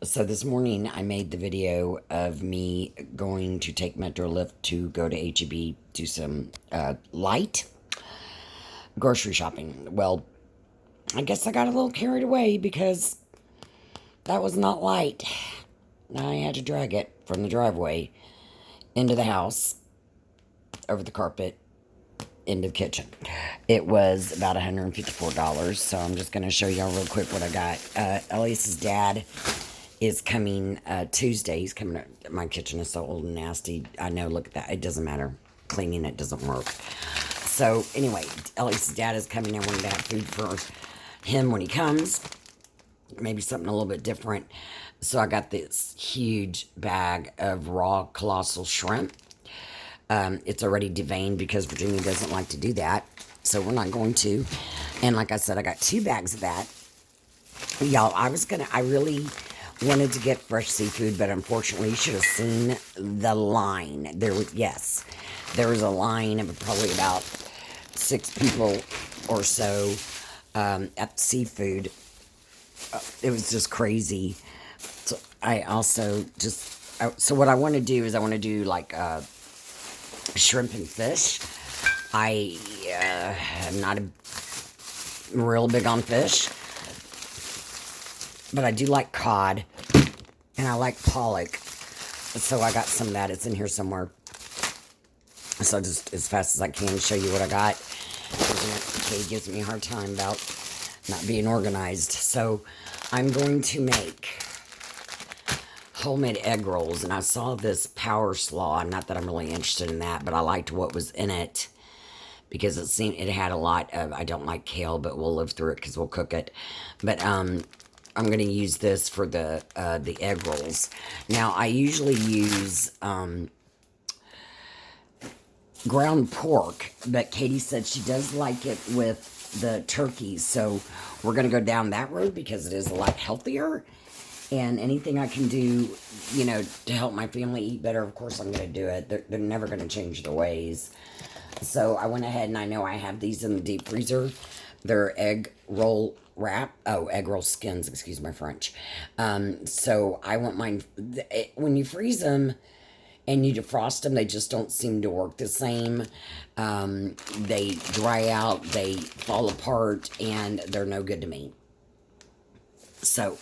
So this morning I made the video of me going to take Metro Lift to go to HEB, do some light grocery shopping. Well, I guess I got a little carried away because that was not light. I had to drag it from the driveway into the house, over the carpet, into the kitchen. It was about $154, so I'm just going to show y'all real quick what I got. Elias's dad is coming Tuesday. He's coming. My kitchen is so old and nasty. I know, look at that. It doesn't matter. Cleaning it doesn't work. So, anyway, Elias's dad is coming. I wanted to have food for him when he comes. Maybe something a little bit different. So, I got this huge bag of raw colossal shrimp. It's already deveined because Virginia doesn't like to do that. So, we're not going to. And like I said, I got 2 bags of that. Y'all, I really wanted to get fresh seafood, but unfortunately, you should have seen the line. There was a line of probably about 6 people or so at seafood. It was just crazy. So I also so what I want to do is I want to do like shrimp and fish. I am not real big on fish, but I do like cod, and I like pollock. So I got some of that. It's in here somewhere. So just as fast as I can show you what I got. Kay gives me a hard time about not being organized. So I'm going to make homemade egg rolls. And I saw this power slaw. Not that I'm really interested in that, but I liked what was in it. Because it had a lot of, I don't like kale, but we'll live through it because we'll cook it. But I'm going to use this for the egg rolls. Now, I usually use ground pork, but Katie said she does like it with the turkey. So we're going to go down that road because it is a lot healthier. And anything I can do, to help my family eat better, of course I'm going to do it. They're never going to change their ways. So I went ahead and I know I have these in the deep freezer. They're egg roll egg roll skins, excuse my French. So I want mine, when you freeze them and you defrost them, they just don't seem to work the same. They dry out, they fall apart, and they're no good to me. So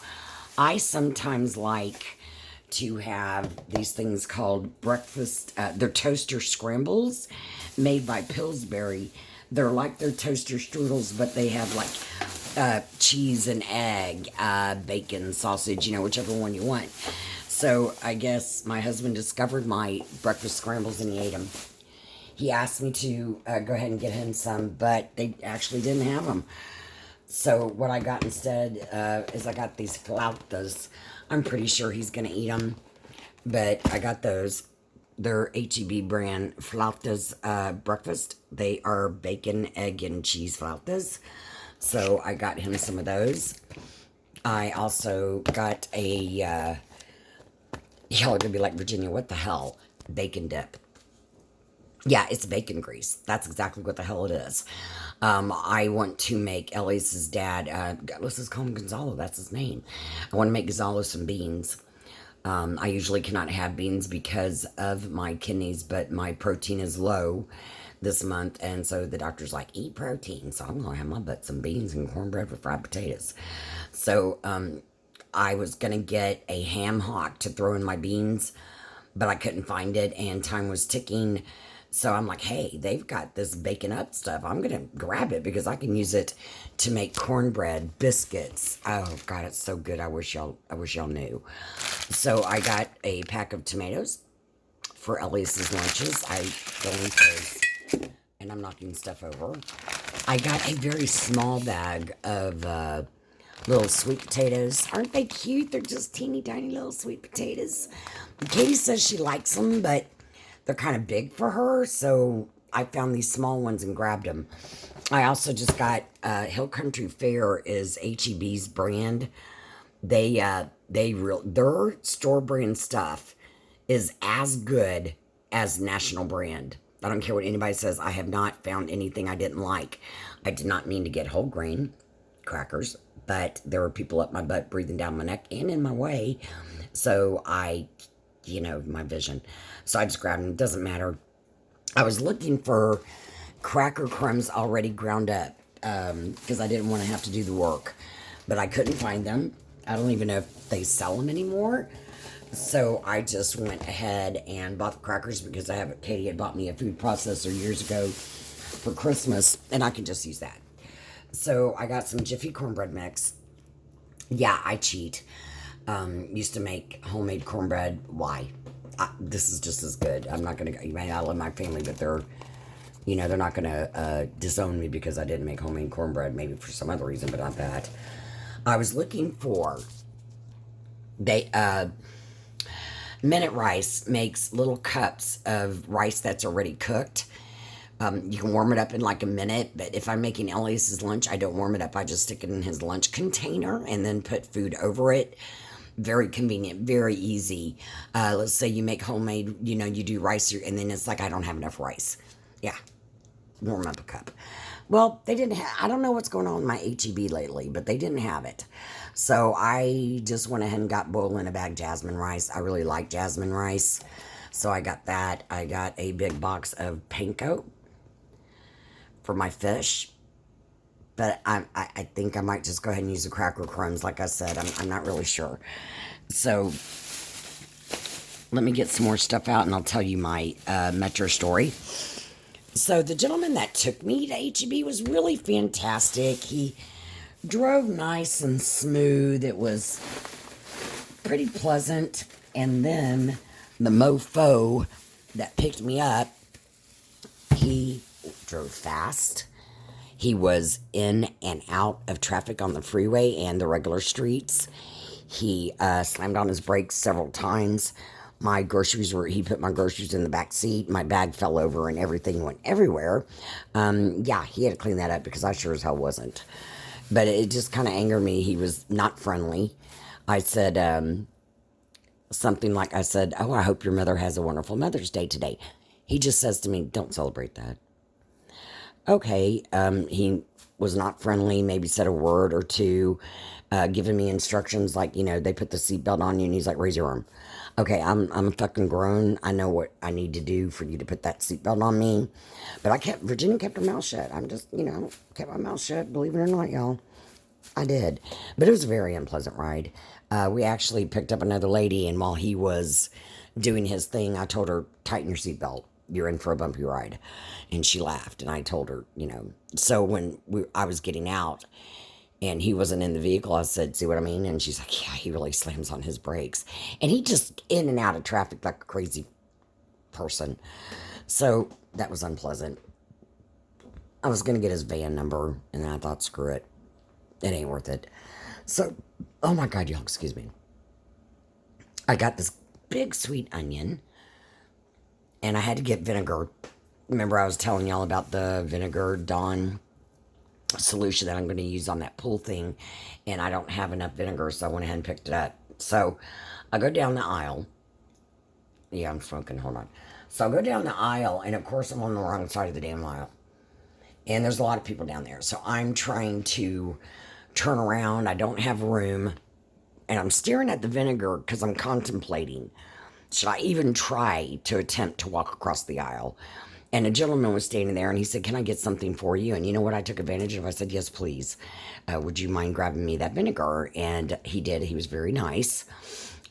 I sometimes like to have these things called breakfast, they're toaster scrambles made by Pillsbury. They're like their toaster strudels, but they have like cheese and egg, bacon, sausage, whichever one you want. So I guess my husband discovered my breakfast scrambles and he ate them. He asked me to go ahead and get him some, but they actually didn't have them. So what I got instead is I got these Flouters. I'm pretty sure he's going to eat them, but I got those. They're HEB brand Flouters breakfast. They are bacon, egg, and cheese Flouters. So I got him some of those. I also got a, y'all are going to be like, Virginia, what the hell? Bacon dip. Yeah, it's bacon grease. That's exactly what the hell it is. I want to make Elias's dad, let's just call him Gonzalo, that's his name. I want to make Gonzalo some beans. I usually cannot have beans because of my kidneys, but my protein is low this month, and so the doctor's like, eat protein. So I'm going to have my butt some beans and cornbread with fried potatoes. So I was going to get a ham hock to throw in my beans, but I couldn't find it, and time was ticking. So I'm like, hey, they've got this bacon up stuff. I'm going to grab it because I can use it to make cornbread, biscuits. Oh, God, it's so good. I wish y'all knew. So I got a pack of tomatoes for Elias's lunches. I don't eat those, and I'm knocking stuff over. I got a very small bag of little sweet potatoes. Aren't they cute? They're just teeny tiny little sweet potatoes. Katie says she likes them, but they're kind of big for her, so I found these small ones and grabbed them. I also just got Hill Country Fare is HEB's brand. Their store brand stuff is as good as national brand. I don't care what anybody says. I have not found anything I didn't like. I did not mean to get whole grain crackers, but there were people up my butt breathing down my neck and in my way. So my vision. So I just grabbed them. It doesn't matter. I was looking for cracker crumbs already ground up because I didn't want to have to do the work, but I couldn't find them. I don't even know if they sell them anymore. So I just went ahead and bought the crackers because Katie had bought me a food processor years ago for Christmas, and I can just use that. So I got some Jiffy cornbread mix. Yeah, I cheat. Used to make homemade cornbread. Why? This is just as good. I'm not gonna. You may not love my family, but they're not gonna disown me because I didn't make homemade cornbread. Maybe for some other reason, but not that. I was looking for. Minute Rice makes little cups of rice that's already cooked. You can warm it up in like a minute, but if I'm making Elias's lunch, I don't warm it up. I just stick it in his lunch container and then put food over it. Very convenient, very easy. Let's say you make homemade, you do rice, and then it's like, I don't have enough rice. Yeah, warm up a cup. Well, they didn't have, I don't know what's going on in my HEB lately, but they didn't have it. So I just went ahead and got boiled in a bag jasmine rice. I really like jasmine rice. So I got that. I got a big box of panko for my fish. But I think I might just go ahead and use the cracker crumbs. Like I said, I'm not really sure. So let me get some more stuff out and I'll tell you my Metro story. So the gentleman that took me to HEB was really fantastic. He drove nice and smooth. It was pretty pleasant. And then the mofo that picked me up, he drove fast. He was in and out of traffic on the freeway and the regular streets. He slammed on his brakes several times. He put my groceries in the back seat. My bag fell over and everything went everywhere. Yeah, he had to clean that up because I sure as hell wasn't. But it just kind of angered me. He was not friendly. I said something like, oh, I hope your mother has a wonderful Mother's Day today. He just says to me, don't celebrate that. Okay, he was not friendly, maybe said a word or two, giving me instructions like, they put the seatbelt on you and he's like, raise your arm. Okay, I'm fucking grown. I know what I need to do for you to put that seatbelt on me. But Virginia kept her mouth shut. I'm just, kept my mouth shut, believe it or not, y'all. I did. But it was a very unpleasant ride. We actually picked up another lady, and while he was doing his thing, I told her, tighten your seatbelt. You're in for a bumpy ride. And she laughed, and I told her, So when I was getting out, and he wasn't in the vehicle, I said, see what I mean? And she's like, yeah, he really slams on his brakes. And he just in and out of traffic like a crazy person. So that was unpleasant. I was going to get his van number, and then I thought, screw it. It ain't worth it. So, oh my God, y'all, excuse me. I got this big sweet onion, and I had to get vinegar. Remember I was telling y'all about the vinegar Dawn solution that I'm going to use on that pool thing, and I don't have enough vinegar, so I went ahead and picked it up. So I go down the aisle. Yeah, I'm smoking. Hold on. So I go down the aisle, and of course I'm on the wrong side of the damn aisle. And there's a lot of people down there. So I'm trying to turn around. I don't have room. And I'm staring at the vinegar because I'm contemplating, should I even try to attempt to walk across the aisle? And a gentleman was standing there, and he said, can I get something for you? And you know what I took advantage of? I said, yes, please. Would you mind grabbing me that vinegar? And he did. He was very nice.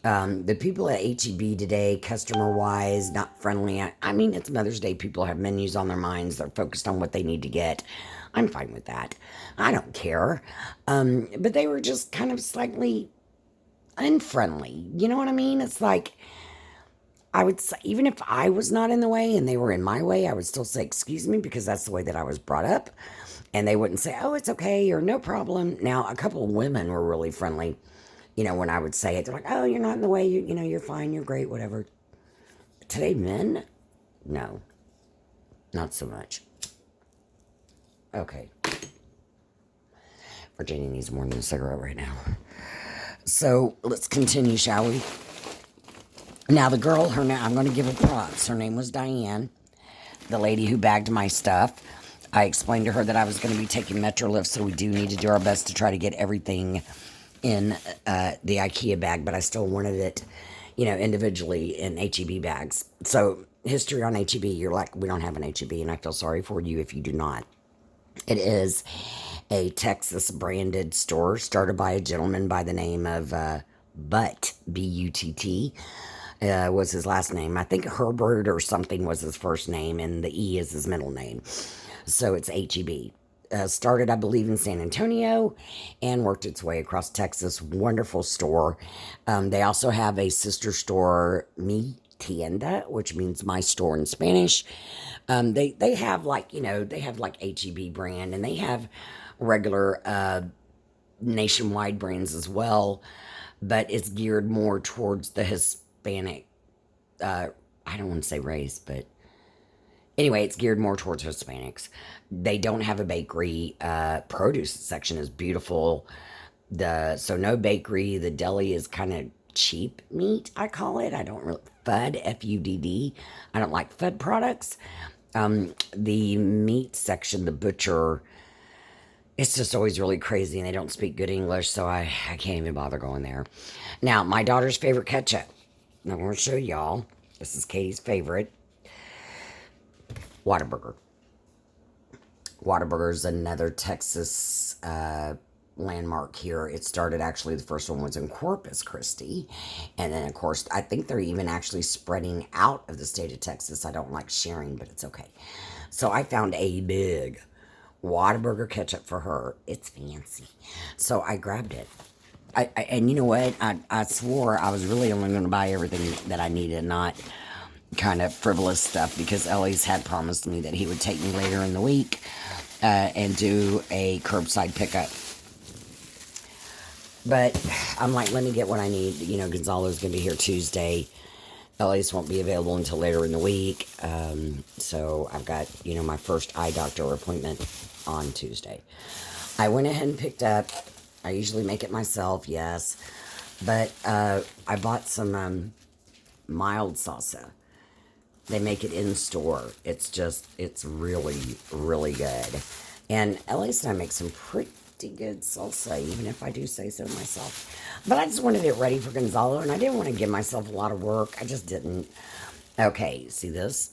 The people at HEB today, customer-wise, not friendly. I mean, it's Mother's Day. People have menus on their minds. They're focused on what they need to get. I'm fine with that. I don't care. But they were just kind of slightly unfriendly. You know what I mean? It's like, I would say, even if I was not in the way and they were in my way, I would still say, excuse me, because that's the way that I was brought up. And they wouldn't say, oh, it's okay, or no problem. Now, a couple of women were really friendly. When I would say it, they're like, oh, you're not in the way, you're fine, you're great, whatever. Today, men? No. Not so much. Okay. Virginia needs more than a cigarette right now. So, let's continue, shall we? Now, the girl, I'm going to give her props. Her name was Diane, the lady who bagged my stuff. I explained to her that I was going to be taking Metro Lift, so we do need to do our best to try to get everything in the IKEA bag, but I still wanted it, individually in HEB bags. So, history on HEB, you're like, we don't have an HEB, and I feel sorry for you if you do not. It is a Texas branded store started by a gentleman by the name of Butt, B-U-T-T, was his last name. I think Herbert or something was his first name, and the E is his middle name. So it's HEB. Started, I believe, in San Antonio and worked its way across Texas. Wonderful store. They also have a sister store, Mi Tienda, which means my store in Spanish. They have they have like HEB brand, and they have regular nationwide brands as well, but it's geared more towards the Hispanic. I don't want to say race, but anyway, it's geared more towards Hispanics. They don't have a bakery. Produce section is beautiful. So no bakery. The deli is kind of cheap meat, I call it. I don't really FUD, FUDD. I don't like FUD products. The meat section, the butcher, it's just always really crazy, and they don't speak good English, so I can't even bother going there. Now, my daughter's favorite ketchup. I'm going to show y'all. This is Katie's favorite. Whataburger. Whataburger is another Texas landmark here. It started, actually, the first one was in Corpus Christi. And then, of course, I think they're even actually spreading out of the state of Texas. I don't like sharing, but it's okay. So I found a big Whataburger ketchup for her. It's fancy. So I grabbed it. And you know what? I swore I was really only going to buy everything that I needed, not kind of frivolous stuff, because Ellie's had promised me that he would take me later in the week and do a curbside pickup. But I'm like, let me get what I need. Gonzalo's going to be here Tuesday. Ellie's won't be available until later in the week. So I've got, my first eye doctor appointment on Tuesday. I went ahead and picked up, I usually make it myself, yes. But I bought some mild salsa. They make it in store. It's really, really good. And Ellie's and I make some pretty good salsa, even if I do say so myself. But I just wanted it ready for Gonzalo, and I didn't want to give myself a lot of work. I just didn't. Okay, see this?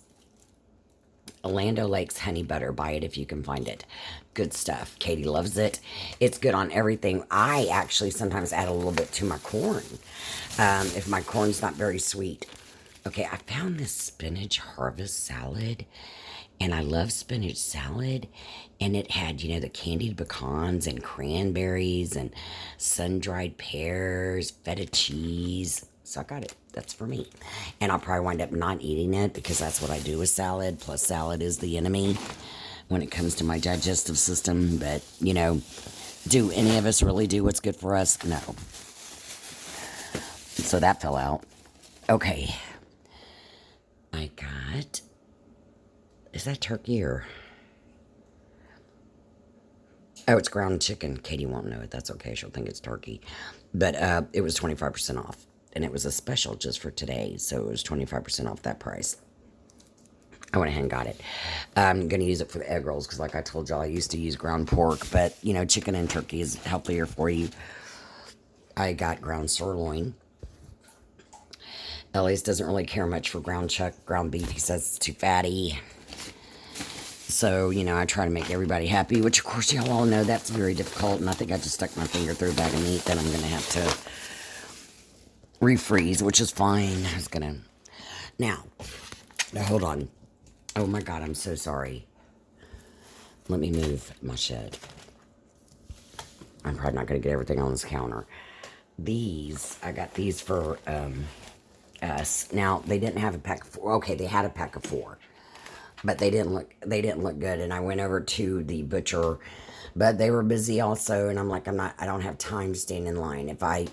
Orlando Lakes honey butter. Buy it if you can find it. Good stuff. Katie loves it. It's good on everything. I actually sometimes add a little bit to my corn if my corn's not very sweet. Okay, I found this spinach harvest salad, and I love spinach salad, and it had, the candied pecans and cranberries and sun-dried pears, feta cheese. So I got it. That's for me. And I'll probably wind up not eating it, because that's what I do with salad. Plus, salad is the enemy when it comes to my digestive system. But, do any of us really do what's good for us? No. So that fell out. Okay. I got... Is that turkey or... Oh, it's ground chicken. Katie won't know it. That's okay. She'll think it's turkey. But it was 25% off. And it was a special just for today. So it was 25% off that price. I went ahead and got it. I'm going to use it for the egg rolls, because like I told y'all, I used to use ground pork. But, chicken and turkey is healthier for you. I got ground sirloin. Elias doesn't really care much for ground beef. He says it's too fatty. So, I try to make everybody happy, which, of course, y'all all know that's very difficult. And I think I just stuck my finger through a bag of meat that I'm going to have to refreeze, which is fine. I was going to... Now, hold on. Oh, my God, I'm so sorry. Let me move my shed. I'm probably not going to get everything on this counter. I got these for us. Now, they didn't have a pack of 4. Okay, they had a pack of 4. But they didn't look good, and I went over to the butcher, but they were busy also, and I'm like, I don't have time to stand in line. If I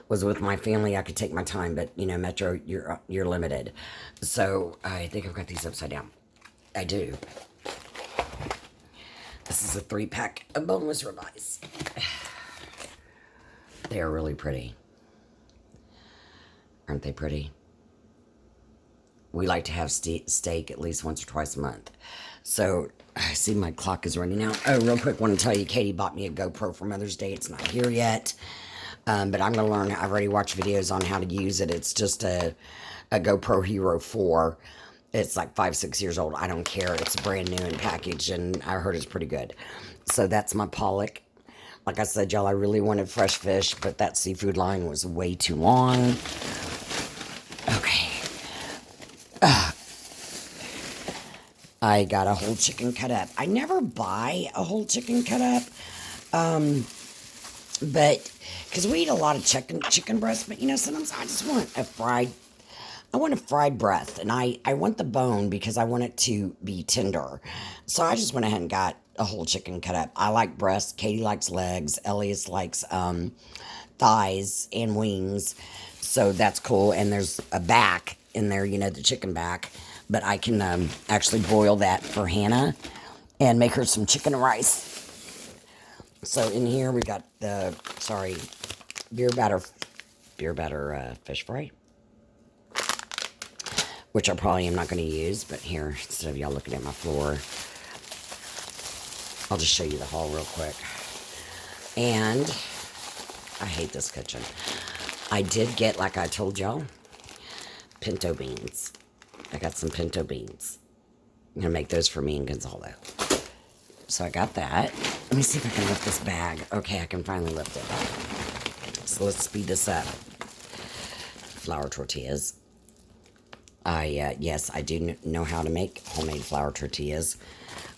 was with my family, I could take my time, but Metro, you're limited. So I think I've got these upside down. I do. This is a 3-pack of Boneless Ribeyes. They are really pretty. Aren't they pretty? we like to have steak at least once or twice a month. So I see my clock is running out. Oh, real quick, want to tell you, Katie bought me a GoPro for Mother's Day. It's not here yet, but I'm going to learn. I've already watched videos on how to use it. It's just a GoPro Hero 4. It's like 5-6 years old. I don't care. It's brand new and packaged, and I heard it's pretty good. So that's my pollock. Like I said, y'all, I really wanted fresh fish, but that seafood line was way too long. Okay. I got a whole chicken cut up. I never buy a whole chicken cut up, but because we eat a lot of chicken breast, but sometimes I just want I want a fried breast, and I want the bone because I want it to be tender. So I just went ahead and got a whole chicken cut up. I like breast. Katie likes legs. Elias likes thighs and wings. So that's cool. And there's a back in there, the chicken back. But I can actually broil that for Hannah and make her some chicken and rice. So in here we got the, beer batter fish fry, which I probably am not going to use. But here, instead of y'all looking at my floor, I'll just show you the haul real quick. And I hate this kitchen. I did get, like I told y'all, pinto beans. I got some pinto beans. I'm going to make those for me and Gonzalo. So I got that. Let me see if I can lift this bag. Okay, I can finally lift it. So let's speed this up. Flour tortillas. Yes, I do know how to make homemade flour tortillas.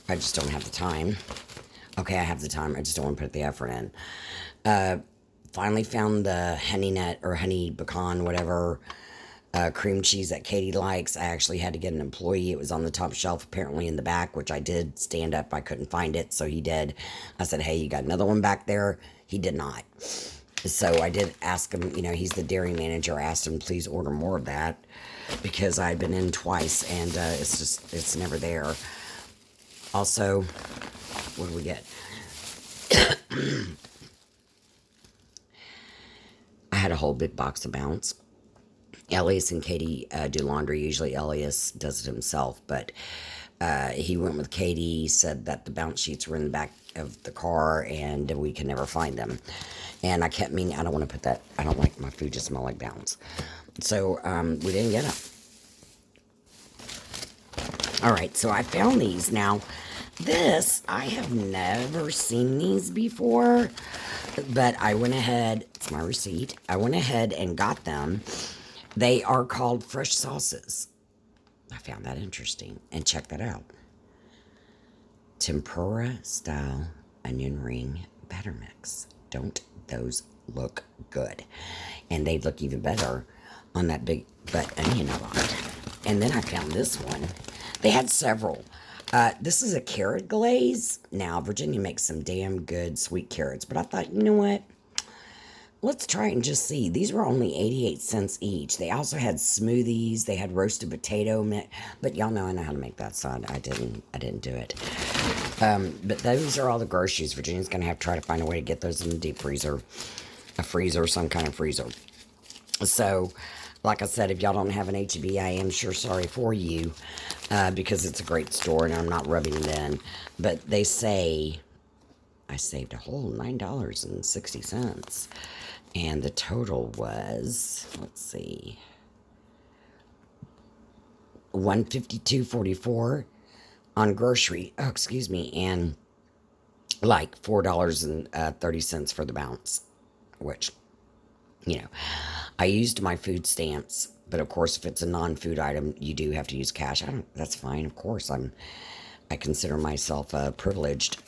I just don't have the time. Okay, I have the time. I just don't want to put the effort in. Finally found the honey nut or honey pecan, whatever, cream cheese that Katie likes. I actually had to get an employee. It was on the top shelf, apparently in the back, which I did stand up. I couldn't find it, so he did. I said, hey, you got another one back there? He did not. So I did ask him, he's the dairy manager. I asked him, please order more of that, because I'd been in twice, and it's never there. Also, what do we get? I had a whole big box of Bounce. Elias and Katie do laundry. Usually Elias does it himself, but he went with Katie, said that the Bounce sheets were in the back of the car and we can never find them. And I kept meaning, I don't want to put that, I don't like my food to smell like Bounce. So we didn't get them. Alright, so I found these. Now, this, I have never seen these before, but I went ahead, it's my receipt, I went ahead and got them. They are called fresh sauces. I found that interesting, and check that out. Tempura style onion ring batter mix. Don't those look good? And they look even better on that big butt onion I bought. And then I found this one. They had several. This is a carrot glaze. Now, Virginia makes some damn good sweet carrots, but I thought, you know what? Let's try it and just see. These were only 88 cents each. They also had smoothies. They had roasted potato mix. But y'all know I know how to make that, so I didn't do it. But those are all the groceries. Virginia's going to have to try to find a way to get those in the deep freezer. A freezer, some kind of freezer. So, like I said, if y'all don't have an H-E-B, I am sure sorry for you. Because it's a great store, and I'm not rubbing it in. But they say I saved a whole $9.60. And the total was, let's see, $152.44 on grocery. Oh, excuse me, and like $4.30 for the Bounce, which, I used my food stamps, but of course, if it's a non-food item, you do have to use cash. That's fine, of course. I consider myself privileged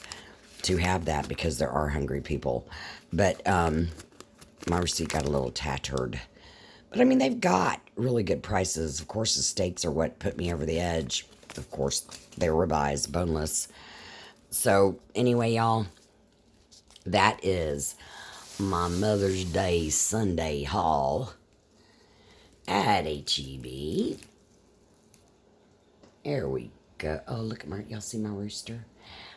to have that because there are hungry people, but my receipt got a little tattered. But I mean, they've got really good prices. Of course, the steaks are what put me over the edge. Of course, they're ribeyes, boneless. So anyway, y'all, that is my Mother's Day Sunday haul at H-E-B. There we go. Oh, look at y'all see my rooster?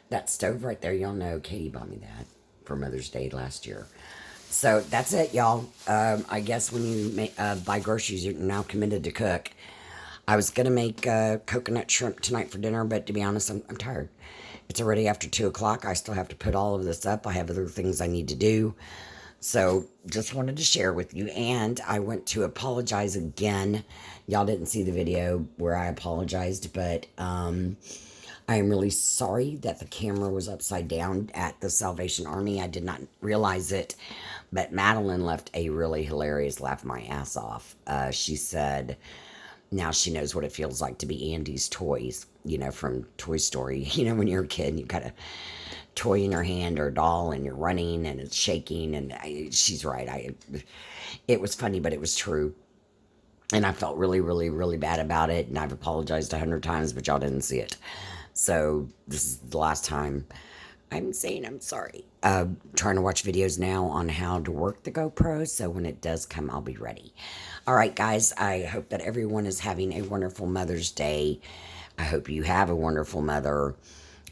That stove right there, y'all know Katie bought me that for Mother's Day last year. So that's it, y'all. I guess when you buy groceries, you're now committed to cook. I was going to make coconut shrimp tonight for dinner, but to be honest, I'm tired. It's already after 2 o'clock. I still have to put all of this up. I have other things I need to do. So just wanted to share with you. And I went to apologize again. Y'all didn't see the video where I apologized, but I am really sorry that the camera was upside down at the Salvation Army. I did not realize it, but Madeline left a really hilarious laugh my ass off. She said now she knows what it feels like to be Andy's toys, from Toy Story. When you're a kid and you got a toy in your hand or a doll and you're running and it's shaking. And she's right. It was funny, but it was true. And I felt really, really, really bad about it. And I've apologized 100 times, but y'all didn't see it. So this is the last time I'm saying I'm sorry. Trying to watch videos now on how to work the GoPro, so when it does come, I'll be ready. All right, guys, I hope that everyone is having a wonderful Mother's Day. I hope you have a wonderful mother.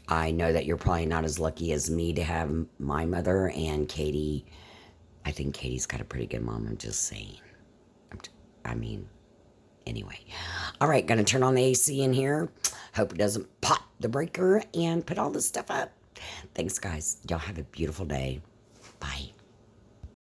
I know that you're probably not as lucky as me to have my mother and Katie. I think Katie's got a pretty good mom, I'm just saying. Anyway. All right, gonna turn on the AC in here. Hope it doesn't pop the breaker and put all this stuff up. Thanks, guys. Y'all have a beautiful day.